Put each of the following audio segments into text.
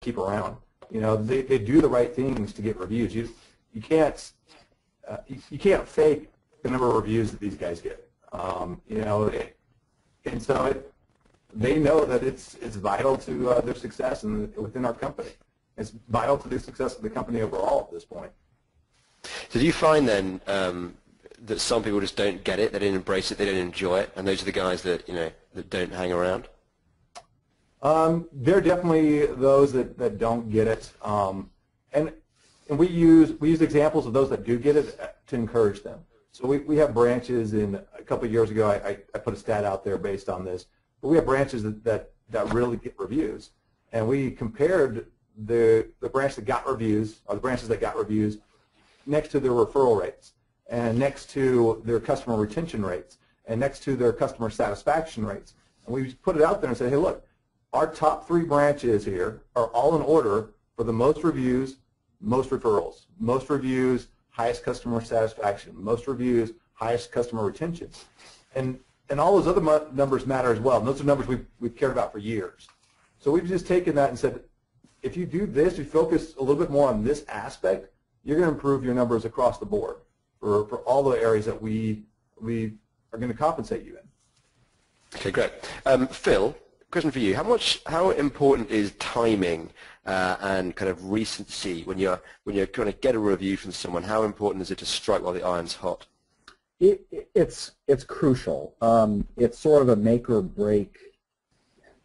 keep around. You know, they do the right things to get reviews. You can't fake the number of reviews that these guys get. You know, and so they know that it's vital to their success and within our company. It's vital to the success of the company overall at this point. So do you find then that some people just don't get it, they don't embrace it, they don't enjoy it, and those are the guys that, you know, that don't hang around? There are definitely those that don't get it, and we use examples of those that do get it to encourage them. So we have branches. In a couple of years ago, I put a stat out there based on this, but we have branches that really get reviews, and we compared the branch that got reviews, or the branches that got reviews, next to their referral rates, and next to their customer retention rates, and next to their customer satisfaction rates. And we put it out there and said, hey, look, our top 3 branches here are all in order for the most reviews, most referrals, most reviews, highest customer satisfaction, most reviews, highest customer retention. And all those other numbers matter as well. And those are numbers we've cared about for years. So we've just taken that and said, if you do this, you focus a little bit more on this aspect, you're going to improve your numbers across the board for all the areas that we are going to compensate you in. Okay, great. Phil, question for you. How important is timing and kind of recency when you're trying to get a review from someone? How important is it to strike while the iron's hot? It's crucial. It's sort of a make or break.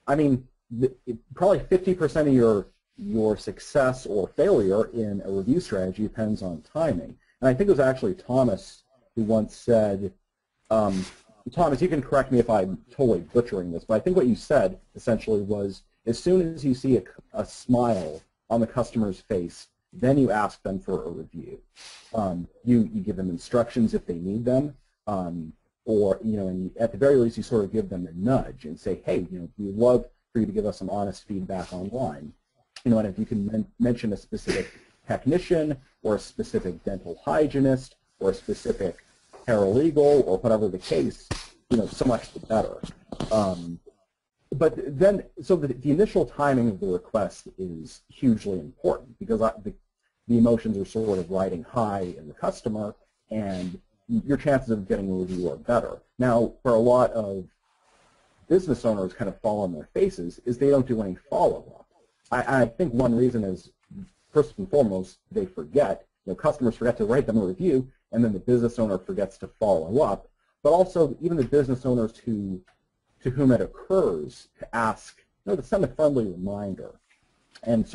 I mean, probably 50% of your success or failure in a review strategy depends on timing. And I think it was actually Thomas who once said, Thomas, you can correct me if I'm totally butchering this, but I think what you said essentially was, as soon as you see a smile on the customer's face, then you ask them for a review. You give them instructions if they need them, or, you know, and at the very least you sort of give them a nudge and say, hey, you know, we'd love for you to give us some honest feedback online. You know, and if you can mention a specific technician or a specific dental hygienist or a specific paralegal or whatever the case, you know, so much the better. But then, so the initial timing of the request is hugely important because the emotions are sort of riding high in the customer, and your chances of getting a review are better. Now, for a lot of business owners kind of fall on their faces is they don't do any follow-up. I think one reason is, first and foremost, they forget. You know, customers forget to write them a review, and then the business owner forgets to follow up. But also, even the business owners to whom it occurs, to ask, you know, to send a friendly reminder and